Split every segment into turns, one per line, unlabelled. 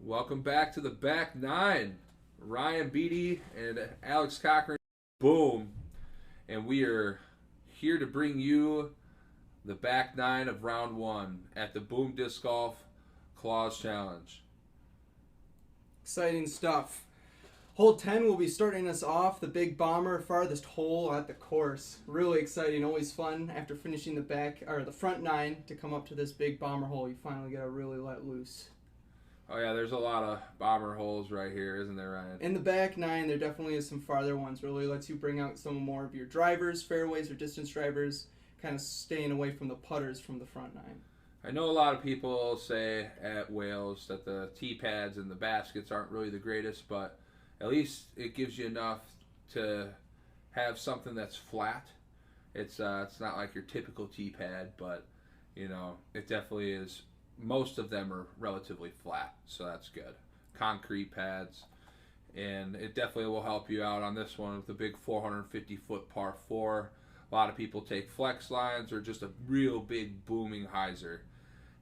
Welcome back to the back nine. Ryan Beatty and Alex Cochran. Boom. And we are here to bring you the back nine of round one at the Boom Disc Golf Claws Challenge.
Exciting stuff. Hole 10 will be starting us off, the big bomber, farthest hole at the course. Really exciting, always fun after finishing the front nine to come up to this big bomber hole. You finally get to really let loose.
Oh yeah, there's a lot of bomber holes right here, isn't there, Ryan?
In the back nine, there definitely is some farther ones. Really lets you bring out some more of your drivers, fairways, or distance drivers, kind of staying away from the putters from the front nine.
I know a lot of people say at Wales that the tee pads and the baskets aren't really the greatest, but at least it gives you enough to have something that's flat. It's not like your typical tee pad, but you know it definitely is. Most of them are relatively flat, so that's good. Concrete pads, and it definitely will help you out on this one with the big 450-foot par 4. A lot of people take flex lines or just a real big booming hyzer,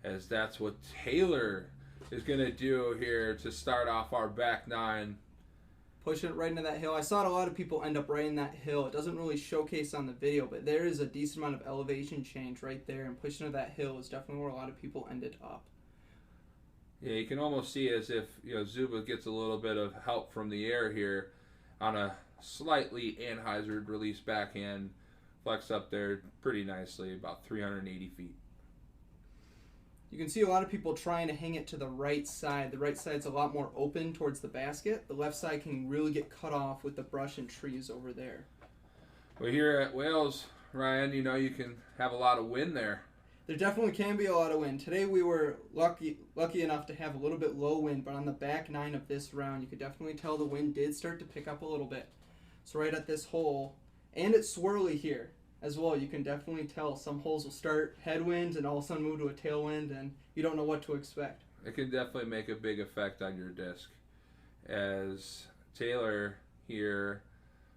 as that's what Taylor is going to do here to start off our back nine.
Pushing it right into that hill. I saw a lot of people end up right in that hill. It doesn't really showcase on the video, but there is a decent amount of elevation change right there, and pushing to that hill is definitely where a lot of people ended up.
Yeah, you can almost see as if Zuba gets a little bit of help from the air here on a slightly anhyzered release backhand, flex up there pretty nicely, about 380 feet.
You can see a lot of people trying to hang it to the right side. The right side's a lot more open towards the basket. The left side can really get cut off with the brush and trees over there.
Well, here at Wales, Ryan, you can have a lot of wind there.
There definitely can be a lot of wind. Today we were lucky enough to have a little bit low wind, but on the back nine of this round, you could definitely tell the wind did start to pick up a little bit. So right at this hole, and it's swirly here as well, you can definitely tell some holes will start headwind and all of a sudden move to a tailwind, and you don't know what to expect.
It can definitely make a big effect on your disc, as Taylor here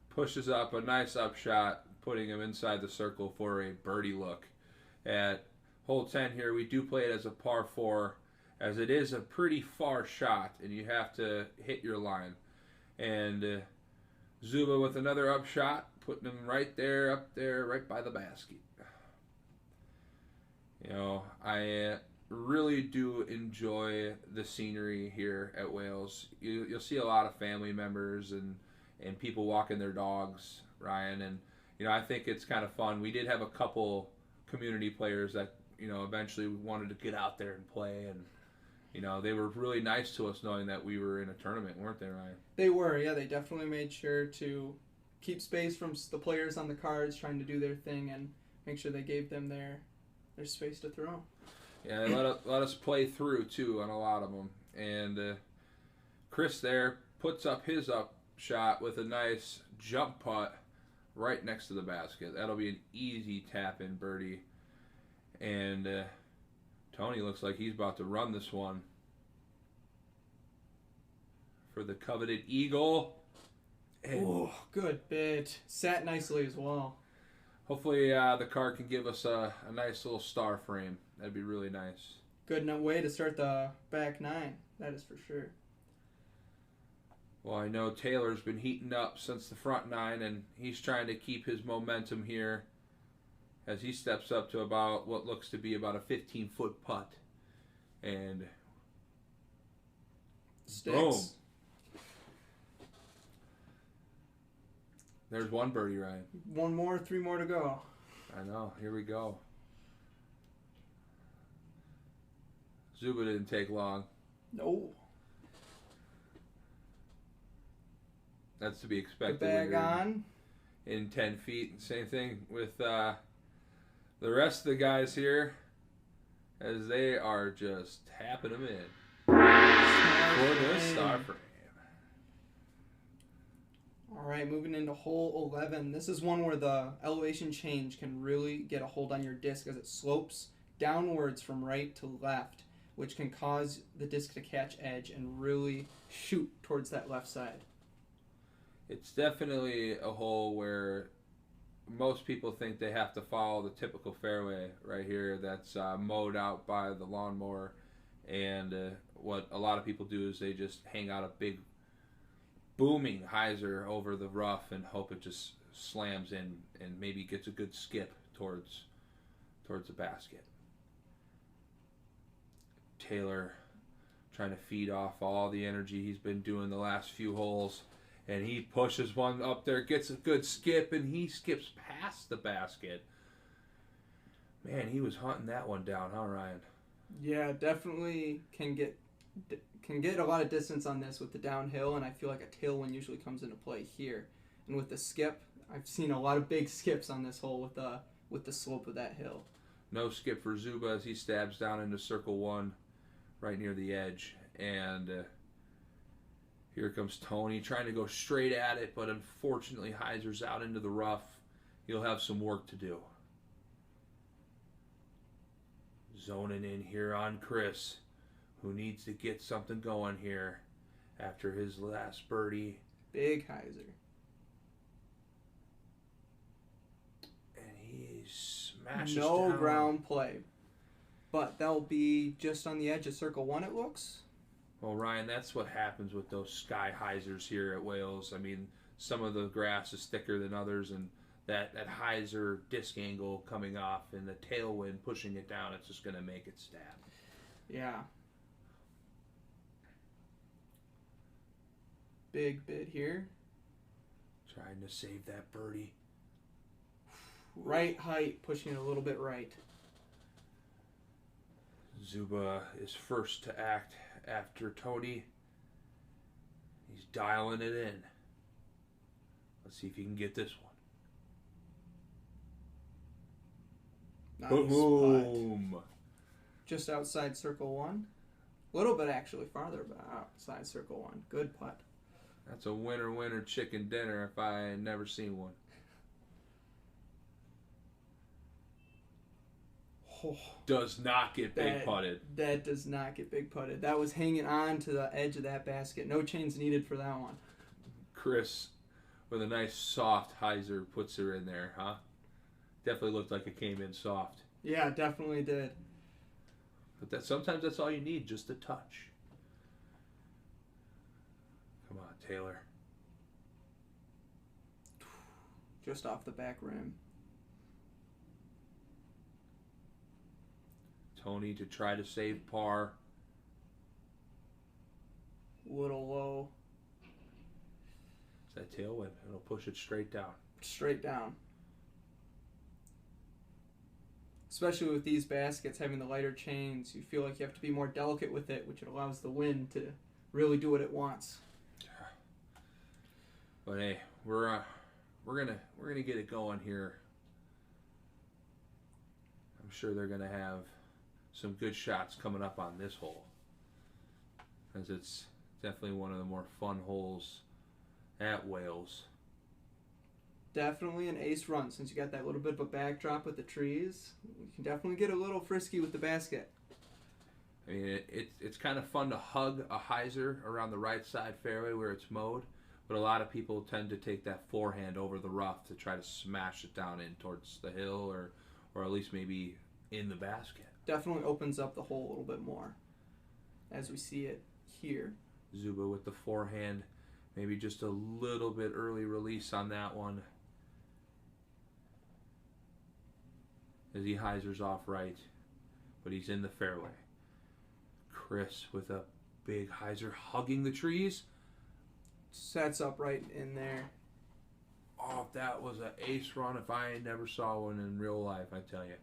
pushes up a nice upshot, putting him inside the circle for a birdie look. At hole 10 here, we do play it as a par 4, as it is a pretty far shot, and you have to hit your line. And Zuba with another upshot, putting him right there, up there, right by the basket. I really do enjoy the scenery here at Wales. You'll see a lot of family members and people walking their dogs, Ryan, and I think it's kind of fun. We did have a couple community players that eventually wanted to get out there and play, and they were really nice to us knowing that we were in a tournament, weren't they, Ryan?
They were, yeah. They definitely made sure to keep space from the players on the cards trying to do their thing and make sure they gave them their space to throw.
Yeah, they let us play through too on a lot of them. And Chris there puts up his up shot with a nice jump putt right next to the basket. That'll be an easy tap in birdie. And Tony looks like he's about to run this one for the coveted eagle.
Oh, good bit. Sat nicely as well.
Hopefully the car can give us a nice little star frame. That'd be really nice.
Good enough way to start the back nine. That is for sure.
Well, I know Taylor's been heating up since the front nine, and he's trying to keep his momentum here as he steps up to about what looks to be about a 15-foot putt. And
Sticks.
Boom. There's one birdie, Ryan.
One more, 3 more to go.
I know. Here we go. Zuba didn't take long.
No.
That's to be
The
expected.
bag on.
In 10 feet. Same thing with the rest of the guys here, as they are just tapping them in for the star frame.
Alright, moving into hole 11. This is one where the elevation change can really get a hold on your disc as it slopes downwards from right to left, which can cause the disc to catch edge and really shoot towards that left side.
It's definitely a hole where most people think they have to follow the typical fairway right here that's mowed out by the lawnmower And what a lot of people do is they just hang out a big booming hyzer over the rough and hope it just slams in and maybe gets a good skip towards the basket. Taylor trying to feed off all the energy he's been doing the last few holes, and he pushes one up there, gets a good skip, and he skips past the basket. Man, he was hunting that one down, huh, Ryan?
Yeah, definitely can get a lot of distance on this with the downhill, and I feel like a tailwind usually comes into play here. And with the skip, I've seen a lot of big skips on this hole with the slope of that hill.
No skip for Zuba as he stabs down into circle one, right near the edge, and here comes Tony trying to go straight at it, but unfortunately hyzer's out into the rough. He'll have some work to do. Zoning in here on Chris, who needs to get something going here after his last birdie.
Big hyzer.
And he smashes
no
down.
ground play. But that'll be just on the edge of circle one, it looks.
Well, Ryan, that's what happens with those sky hyzers here at Wales. I mean, some of the grass is thicker than others, and that hyzer disc angle coming off and the tailwind pushing it down, it's just going to make it stab.
Yeah. Big bid here.
Trying to save that birdie.
Right height, pushing it a little bit right.
Zuba is first to act after Tony. He's dialing it in. Let's see if he can get this one.
Nice
Boom!
putt. Just outside circle one. A little bit actually farther, but outside circle one. Good putt.
That's a winner chicken dinner if I had never seen one.
Oh,
does not get big putted.
That does not get big putted. That was hanging on to the edge of that basket. No chains needed for that one.
Chris, with a nice soft hyzer, puts her in there, huh? Definitely looked like it came in soft.
Yeah, definitely did.
But sometimes that's all you need, just a touch. Come on, Taylor.
Just off the back rim.
Tony to try to save par.
Little low.
It's that tailwind. It'll push it straight down.
Straight down. Especially with these baskets having the lighter chains, you feel like you have to be more delicate with it, which allows the wind to really do what it wants.
But hey, we're gonna get it going here. I'm sure they're gonna have some good shots coming up on this hole, as it's definitely one of the more fun holes at Wales.
Definitely an ace run since you got that little bit of a backdrop with the trees. You can definitely get a little frisky with the basket.
I mean, it's kind of fun to hug a hyzer around the right side fairway where it's mowed, but a lot of people tend to take that forehand over the rough to try to smash it down in towards the hill or at least maybe in the basket.
Definitely opens up the hole a little bit more as we see it here.
Zuba with the forehand, maybe just a little bit early release on that one. As he hyzers off right, but he's in the fairway. Chris with a big hyzer hugging the trees.
Sets up right in there.
Oh, that was an ace run if I never saw one in real life, I tell you.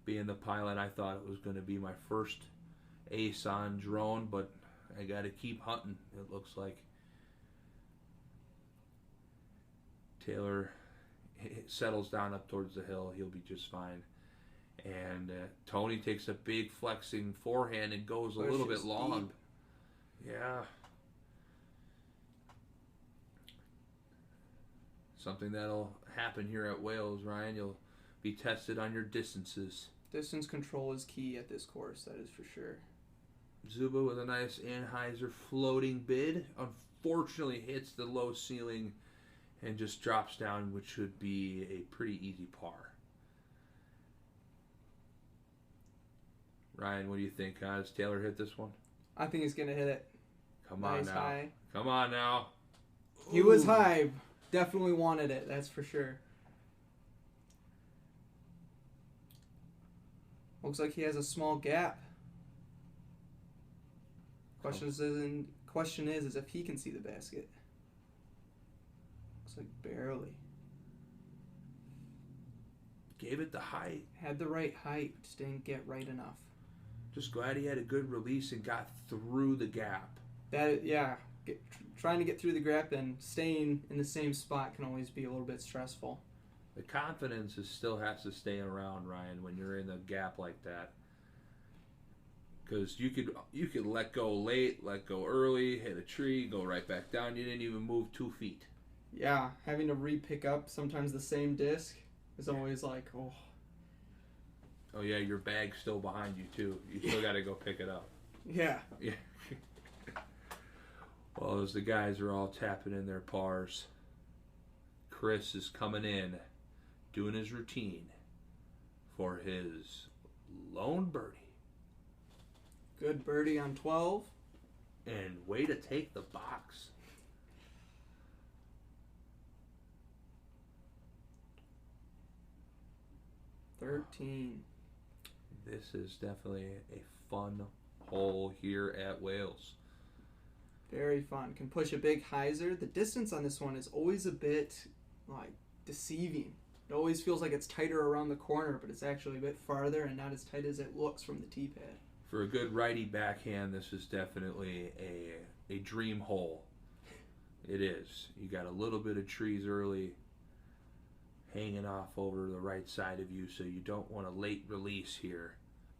Being the pilot, I thought it was going to be my first ace on drone, but I got to keep hunting, it looks like. Taylor settles down up towards the hill. He'll be just fine. And Tony takes a big flexing forehand and goes a little bit long. Deep. Yeah. Something that'll happen here at Wales, Ryan. You'll be tested on your distances.
Distance control is key at this course, that is for sure.
Zuba with a nice Anheuser floating bid. Unfortunately hits the low ceiling and just drops down, which should be a pretty easy par. Ryan, what do you think? Does Taylor hit this one?
I think he's going to hit it.
Come on
Nice
now.
high.
Come on now.
He was high. Definitely wanted it, that's for sure. Looks like he has a small gap. Question is if he can see the basket. Looks like barely.
Gave it the height.
Had the right height, just didn't get right enough.
Just glad he had a good release and got through the gap.
Trying to get through the gap and staying in the same spot can always be a little bit stressful.
The confidence still has to stay around, Ryan, when you're in a gap like that. Because you could let go late, let go early, hit a tree, go right back down. You didn't even move 2 feet.
Yeah, having to re-pick up sometimes the same disc is always like, oh.
Oh yeah, your bag's still behind you too. You still got to go pick it up.
Yeah.
Yeah. Well, as the guys are all tapping in their pars, Chris is coming in, doing his routine for his lone birdie.
Good birdie on 12.
And way to take the box. This is definitely a fun hole here at Wales.
Very fun. Can push a big hyzer. The distance on this one is always a bit like deceiving. It always feels like it's tighter around the corner, but it's actually a bit farther and not as tight as it looks from the tee pad.
For a good righty backhand, this is definitely a dream hole. It is. You got a little bit of trees early hanging off over the right side of you, so you don't want a late release here.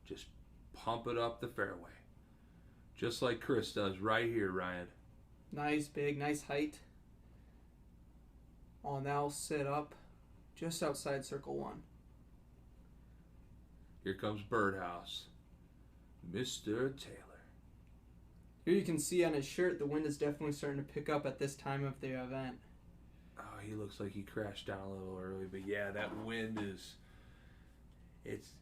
Just pump it up the fairway. Just like Chris does right here, Ryan.
Nice height. I'll now sit up just outside circle 1.
Here comes Birdhouse. Mr. Taylor.
Here you can see on his shirt the wind is definitely starting to pick up at this time of the event.
Oh, he looks like he crashed down a little early, but yeah, that wind is it's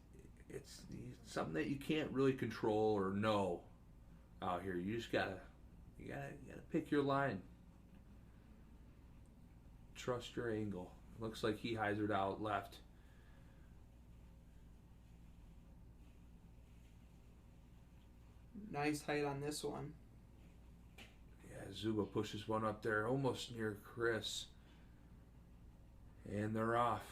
something that you can't really control or know out here. You just gotta pick your line. Trust your angle. Looks like he hyzered out left.
Nice height on this one.
Yeah, Zuba pushes one up there almost near Chris. And they're off.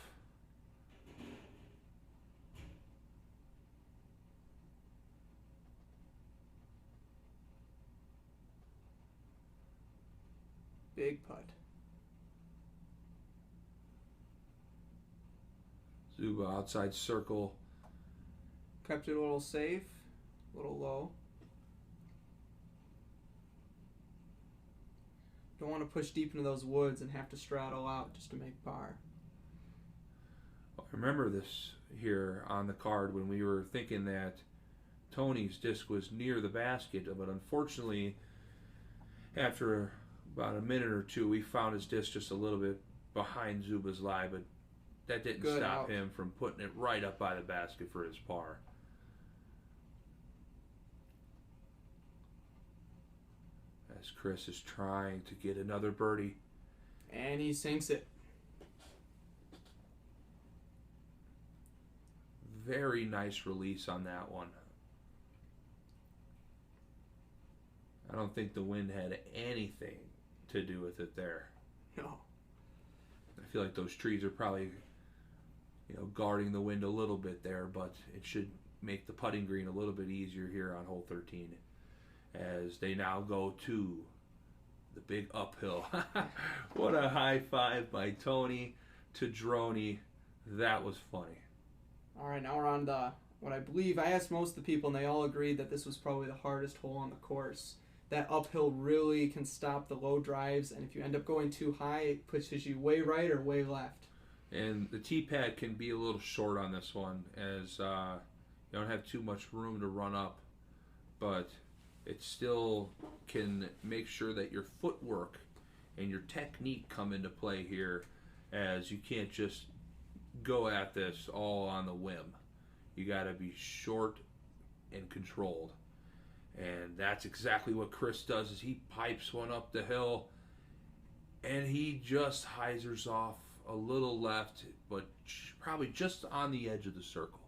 Big putt.
Zuba outside circle.
Kept it a little safe, a little low. Don't want to push deep into those woods and have to straddle out just to make par.
I remember this here on the card when we were thinking that Tony's disc was near the basket, but unfortunately, after about a minute or two, we found his disc just a little bit behind Zuba's lie, but that didn't stop him from putting it right up by the basket for his par. As Chris is trying to get another birdie.
And he sinks it.
Very nice release on that one. I don't think the wind had anything to do with it there.
No.
I feel like those trees are probably, guarding the wind a little bit there, but it should make the putting green a little bit easier here on hole 13 as they now go to the big uphill. What a high five by Tony to Droney. That was funny.
All right, now we're on what I believe, I asked most of the people and they all agreed that this was probably the hardest hole on the course. That uphill really can stop the low drives, and if you end up going too high, it pushes you way right or way left.
And the tee pad can be a little short on this one, as you don't have too much room to run up, but it still can make sure that your footwork and your technique come into play here, as you can't just go at this all on the whim. You got to be short and controlled. And that's exactly what Chris does, is he pipes one up the hill, and he just hyzers off a little left, but probably just on the edge of the circle.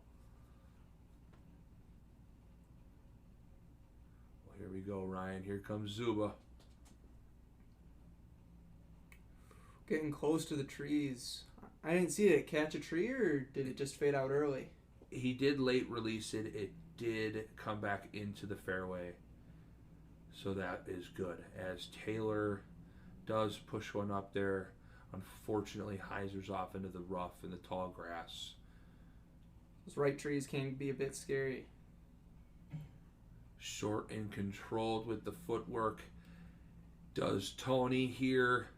Well, here we go, Ryan. Here comes Zuba.
Getting close to the trees. I didn't see it catch a tree, or did it just fade out early?
He did late release it. It did come back into the fairway. So that is good. As Taylor does push one up there, unfortunately hyzers off into the rough and the tall grass.
Those right trees can be a bit scary.
Short and controlled with the footwork does Tony here,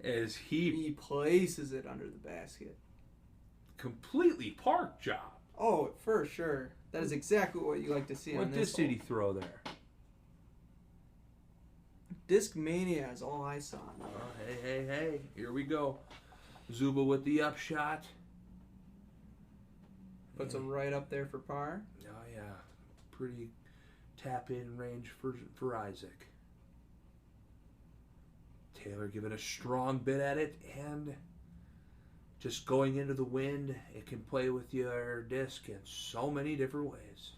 as he
places it under the basket.
Completely park job.
Oh, for sure. That is exactly what you like to see on this.
What disc did he throw there?
Disc Mania is all I saw.
Oh, hey. Here we go. Zuba with the upshot.
Puts him right up there for par.
Oh, yeah. Pretty tap-in range for Isaac. Taylor giving a strong bit at it, and just going into the wind, it can play with your disc in so many different ways.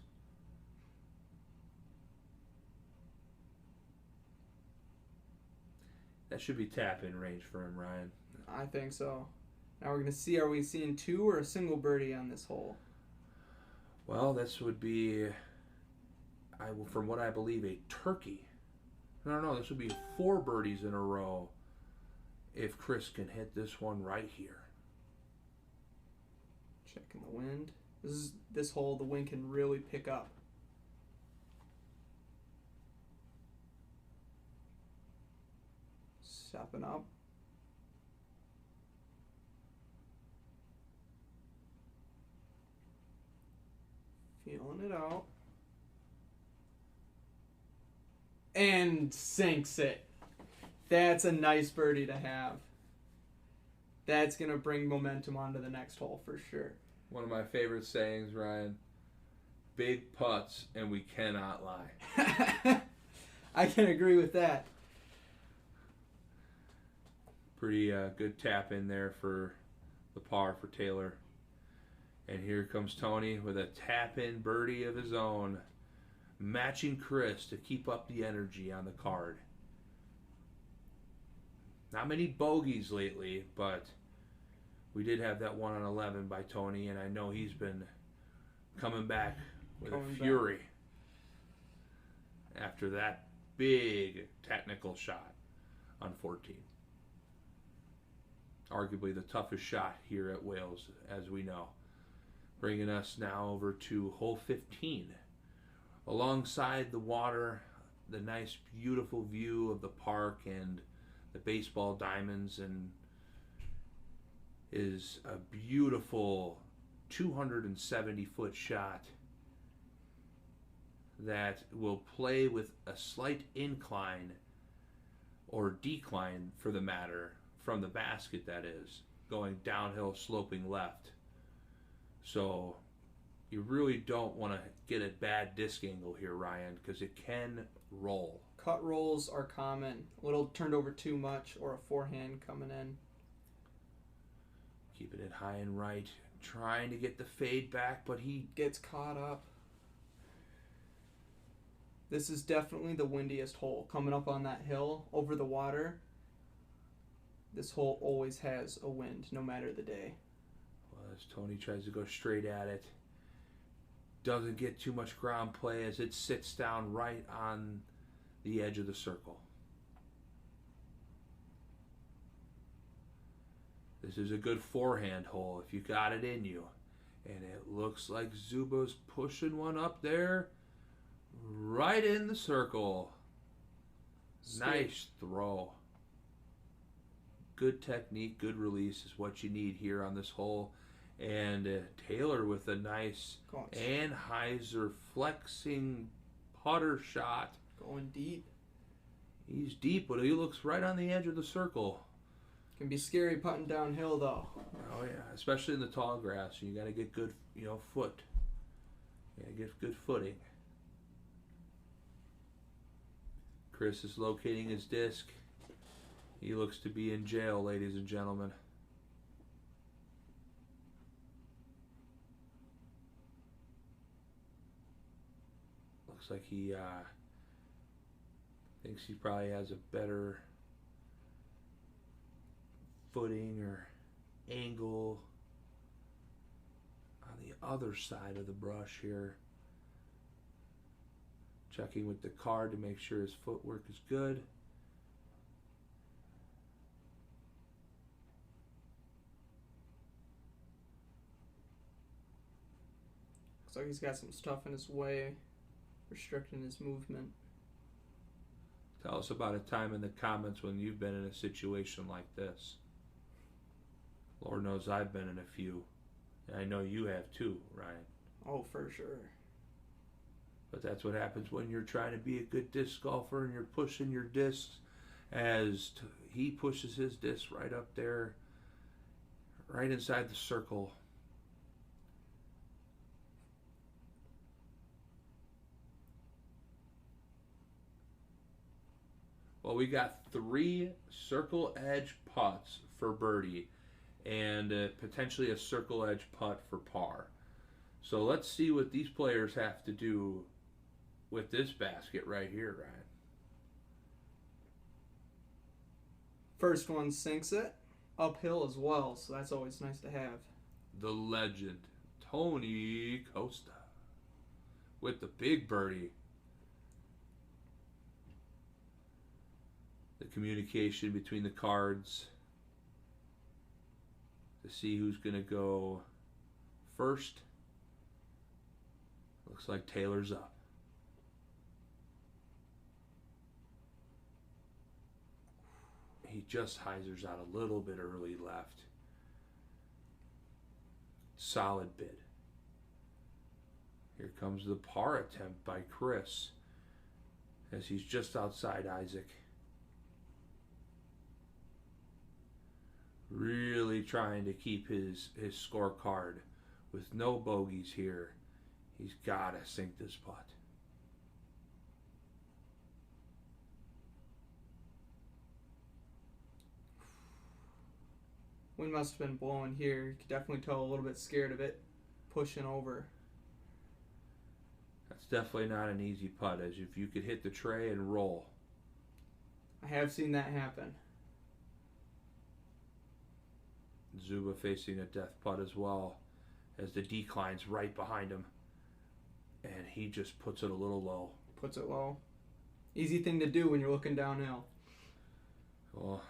That should be tap-in range for him, Ryan.
I think so. Now we're going to see, are we seeing two or a single birdie on this hole?
Well, this would be, from what I believe, a turkey. No, this would be 4 birdies in a row if Chris can hit this one right here.
Checking the wind. This hole, the wind can really pick up. Stepping up. Feeling it out. And sinks it. That's a nice birdie to have. That's going to bring momentum onto the next hole for sure.
One of my favorite sayings, Ryan. Big putts and we cannot lie.
I can agree with that.
Pretty good tap in there for the par for Taylor. And here comes Tony with a tap in birdie of his own, matching Chris to keep up the energy on the card. Not many bogeys lately, but we did have that 1 on 11 by Tony, and I know he's been coming back with a fury after that big technical shot on 14. Arguably the toughest shot here at Wales, as we know. Bringing us now over to hole 15. Alongside the water, the nice, beautiful view of the park and the baseball diamonds, and is a beautiful 270-foot shot that will play with a slight incline, or decline for the matter, from the basket, that is, going downhill, sloping left. So you really don't want to get a bad disc angle here, Ryan, because it can roll.
Cut rolls are common. A little turned over too much, or a forehand coming in.
Keeping it high and right, trying to get the fade back, but he
gets caught up. This is definitely the windiest hole. Coming up on that hill over the water, this hole always has a wind, no matter the day.
Well, as Tony tries to go straight at it, doesn't get too much ground play as it sits down right on the edge of the circle. This is a good forehand hole if you got it in you. And it looks like Zuba's pushing one up there right in the circle. Nice throw. Good technique, good release is what you need here on this hole. And Taylor with a nice Anheuser flexing putter shot.
Going deep.
He's deep, but he looks right on the edge of the circle.
Can be scary putting downhill, though.
Oh, yeah, especially in the tall grass. You got to get good, foot. You got to get good footing. Chris is locating his disc. He looks to be in jail, ladies and gentlemen. Looks like he thinks he probably has a better footing or angle on the other side of the brush here. Checking with the card to make sure his footwork is good.
Looks like he's got some stuff in his way, restricting his movement.
Tell us about a time in the comments when you've been in a situation like this. Lord knows I've been in a few. And I know you have too, Ryan.
Oh, for sure.
But that's what happens when you're trying to be a good disc golfer and you're pushing your discs as he pushes his disc right up there, right inside the circle. Well, we got 3 circle edge putts for birdie and potentially a circle edge putt for par. So let's see what these players have to do with this basket right here, Ryan.
First one sinks it, uphill as well, so that's always nice to have.
The legend, Tony Costa, with the big birdie. The communication between the cards to see who's going to go first. Looks like Taylor's up. He just hyzers out a little bit early left. Solid bid. Here comes the par attempt by Chris as he's just outside Isaac. Really trying to keep his scorecard with no bogeys here. He's got to sink this putt.
Wind must have been blowing here. You could definitely tell a little bit scared of it pushing over.
That's definitely not an easy putt, as if you could hit the tray and roll.
I have seen that happen.
Zuba facing a death putt as well, as the decline's right behind him. And he just puts it a little low.
Puts it low. Easy thing to do when you're looking downhill.
Well,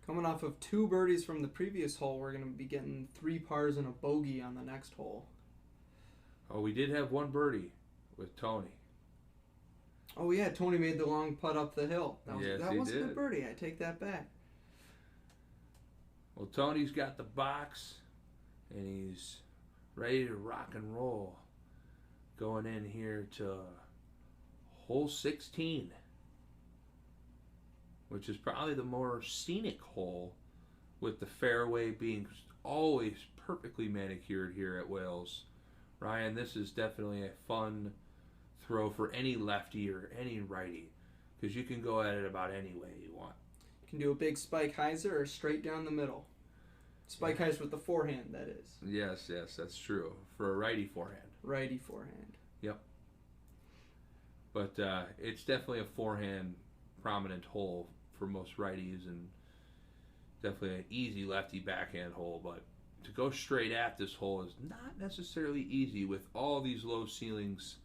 coming off of 2 birdies from the previous hole, we're going to be getting 3 pars and a bogey on the next hole.
oh, we did have 1 birdie with Tony.
Oh yeah, Tony made the long putt up the hill. That was,
Yes,
that
he
wasn't a
did.
birdie. I take that back.
Well, Tony's got the box, and he's ready to rock and roll. Going in here to hole 16, which is probably the more scenic hole, with the fairway being always perfectly manicured here at Wales. Ryan, this is definitely a fun throw for any lefty or any righty, because you can go at it about any way you want.
You can do a big spike hyzer or straight down the middle. Spike hyzer with the forehand, that is.
Yes, that's true. For a righty forehand.
Righty forehand.
Yep. But it's definitely a forehand prominent hole for most righties, and definitely an easy lefty backhand hole. But to go straight at this hole is not necessarily easy with all these low ceilings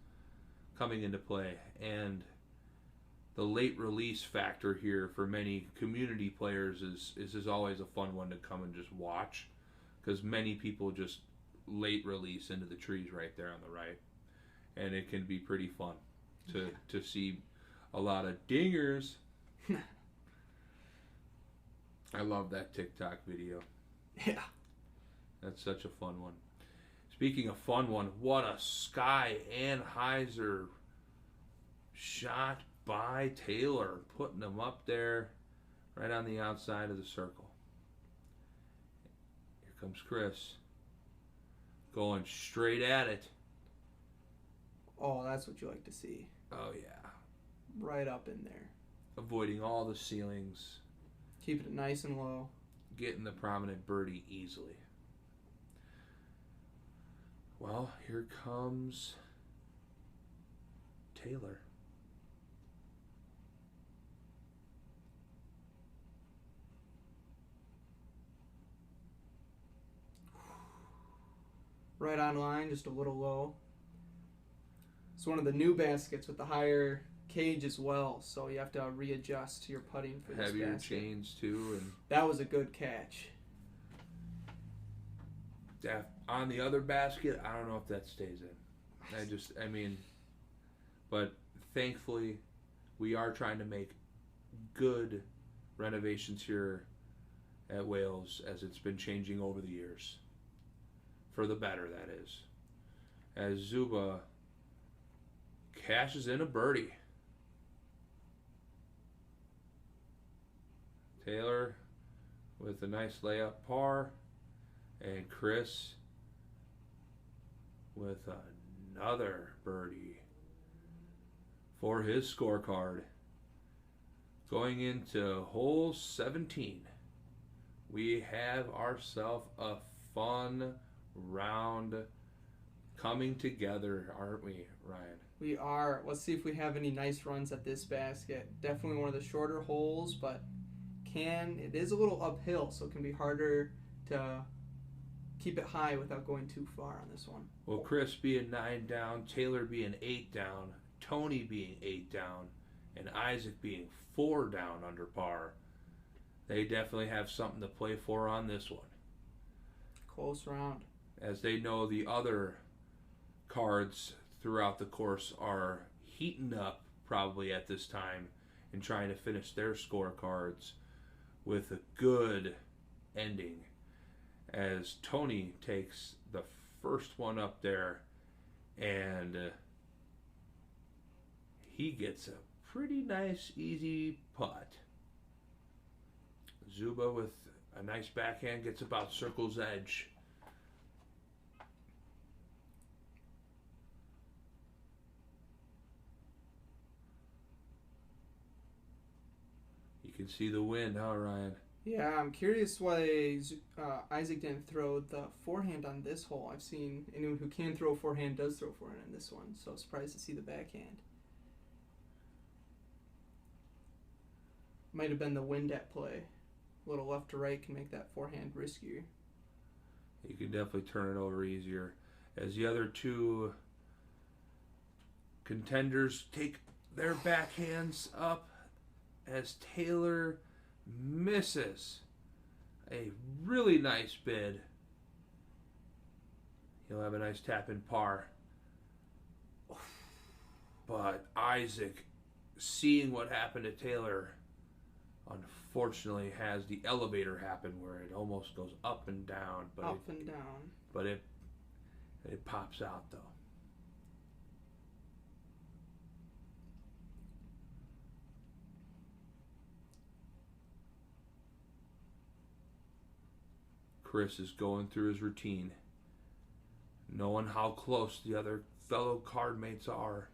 coming into play, and the late release factor here for many community players is always a fun one to come and just watch, because many people just late release into the trees right there on the right, and it can be pretty fun to see a lot of dingers. I love that TikTok video.
Yeah.
That's such a fun one. Speaking of fun one, what a Sky Anheuser shot by Taylor, putting them up there right on the outside of the circle. Here comes Chris. Going straight at it.
Oh, that's what you like to see.
Oh, yeah.
Right up in there.
Avoiding all the ceilings.
Keeping it nice and low.
Getting the prominent birdie easily. Well, here comes Taylor.
Right on line, just a little low. It's one of the new baskets with the higher cage as well, so you have to readjust your putting for this
Heavier
basket.
chains too, and
that was a good catch.
On the other basket, I don't know if that stays in. But thankfully, we are trying to make good renovations here at Wales, as it's been changing over the years. For the better, that is. As Zuba cashes in a birdie. Taylor with a nice layup par. And Chris with another birdie for his scorecard. Going into hole 17, we have ourselves a fun round coming together, aren't we, Ryan?
We are. Let's see if we have any nice runs at this basket. Definitely one of the shorter holes, but it is a little uphill, so it can be harder to keep it high without going too far on this one.
Well, Chris being 9 down, Taylor being 8 down, Tony being 8 down, and Isaac being 4 down under par, they definitely have something to play for on this one.
Close round.
As they know, the other cards throughout the course are heating up probably at this time and trying to finish their scorecards with a good ending, as Tony takes the first one up there and he gets a pretty nice easy putt. Zuba with a nice backhand gets about circle's edge. You can see the wind, huh, Ryan?
Yeah, I'm curious why Isaac didn't throw the forehand on this hole. I've seen anyone who can throw forehand does throw forehand on this one, so surprised to see the backhand. Might have been the wind at play. A little left to right can make that forehand riskier.
You can definitely turn it over easier. As the other two contenders take their backhands up, as Taylor misses a really nice bid. He'll have a nice tap in par. But Isaac, seeing what happened to Taylor, unfortunately has the elevator happen where it almost goes up and down. But it pops out though. Chris is going through his routine, knowing how close the other fellow cardmates are.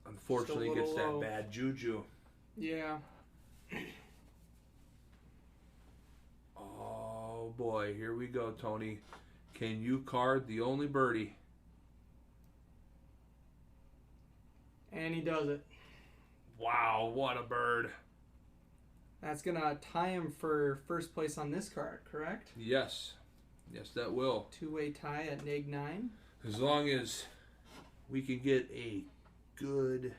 Unfortunately, gets that bad juju.
Yeah.
Oh boy, here we go, Tony. Can you card the only birdie?
And he does it.
Wow, what a bird.
That's going to tie him for first place on this card, correct?
Yes. Yes, that will.
Two-way tie at neg 9.
As long as we can get a good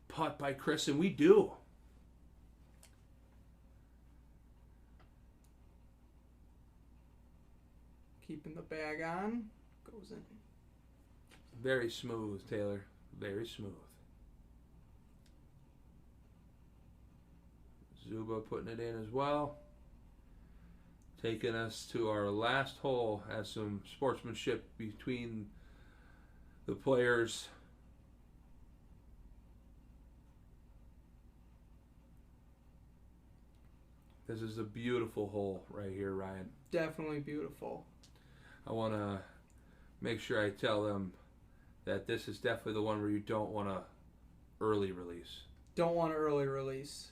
putt by Chris, and we do.
Keeping the bag on. Goes in.
Very smooth, Taylor. Very smooth. Zuba putting it in as well. Taking us to our last hole as some sportsmanship between the players. This is a beautiful hole right here, Ryan.
Definitely beautiful.
I want to make sure I tell them that this is definitely the one where you don't want to early release.
Don't want to early release.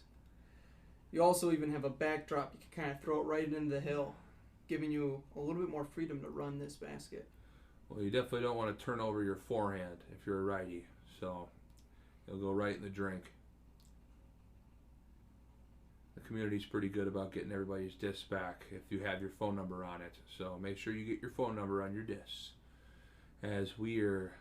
You also even have a backdrop. You can kind of throw it right into the hill, giving you a little bit more freedom to run this basket.
Well, you definitely don't want to turn over your forehand if you're a righty, so it'll go right in the drink. The community's pretty good about getting everybody's discs back if you have your phone number on it, so make sure you get your phone number on your discs. As we are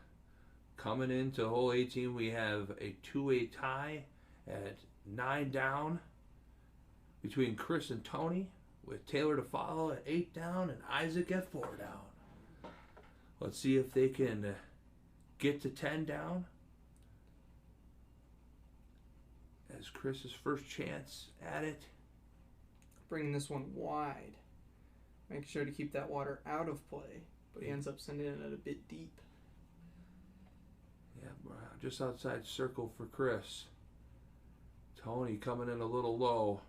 coming into hole 18, we have a two-way tie at 9 down between Chris and Tony, with Taylor to follow at 8 down and Isaac at 4 down. Let's see if they can get to 10 down. As Chris's first chance at it.
Bringing this one wide. Make sure to keep that water out of play, but he ends up sending it a bit deep.
Yeah, just outside circle for Chris. Tony coming in a little low.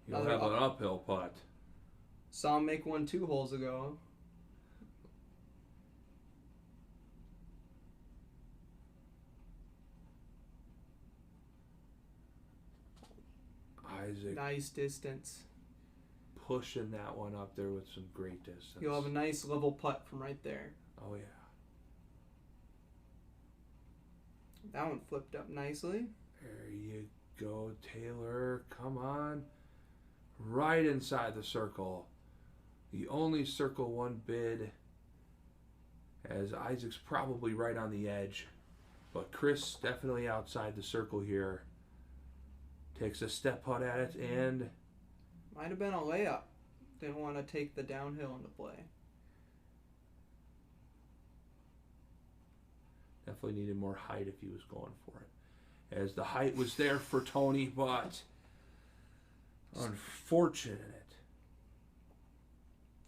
He'll have an uphill putt.
Saw him make one 2 holes ago.
Isaac.
Nice distance.
Pushing that one up there with some great distance.
You'll have a nice level putt from right there.
Oh, yeah.
That one flipped up nicely.
There you go, Taylor. Come on. Right inside the circle. The only circle one bid, as Isaac's probably right on the edge. But Chris definitely outside the circle here. Takes a step putt at it and...
Might have been a layup. Didn't want to take the downhill into play.
Definitely needed more height if he was going for it. As the height was there for Tony, but unfortunate.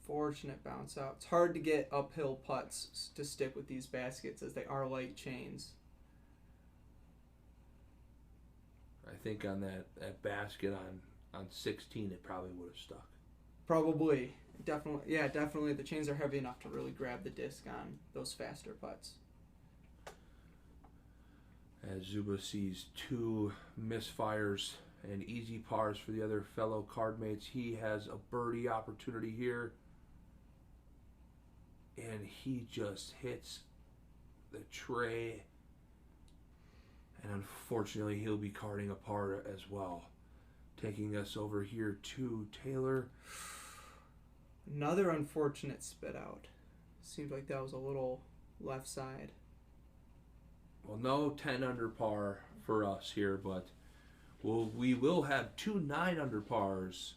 Fortunate bounce out. It's hard to get uphill putts to stick with these baskets as they are light chains.
I think on that basket on 16, it probably would have stuck.
Probably. Definitely. Yeah, definitely. The chains are heavy enough to really grab the disc on those faster putts.
As Zuba sees 2 misfires and easy pars for the other fellow card mates, he has a birdie opportunity here. And he just hits the tray. And unfortunately, he'll be carding a par as well. Taking us over here to Taylor.
Another unfortunate spit out. Seemed like that was a little left side.
Well, no 10 under par for us here, but we will have 2 9 under pars,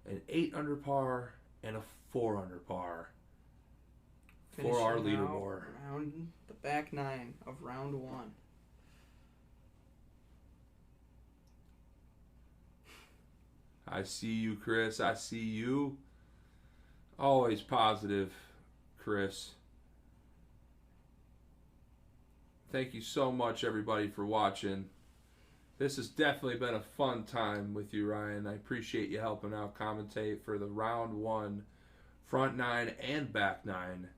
an 8 under par, and a 4 under par for our leaderboard.
Around the back 9 of round 1.
I see you, Chris. I see you. Always positive, Chris. Thank you so much, everybody, for watching. This has definitely been a fun time with you, Ryan. I appreciate you helping out commentate for the round 1, front 9 and back 9.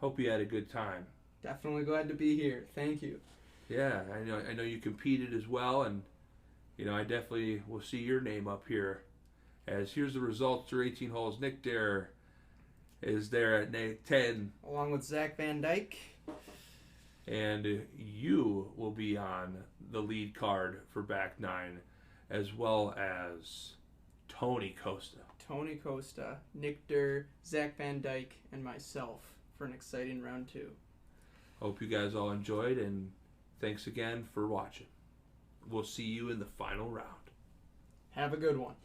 Hope you had a good time.
Definitely glad to be here. Thank you.
Yeah, I know you competed as well, and I definitely will see your name up here. As here's the results through 18 holes. Nick Dare is there at 10.
Along with Zach Van Dyke.
And you will be on the lead card for back 9, as well as Tony Costa.
Tony Costa, Nick Durr, Zach Van Dyke, and myself for an exciting round 2.
Hope you guys all enjoyed, and thanks again for watching. We'll see you in the final round.
Have a good one.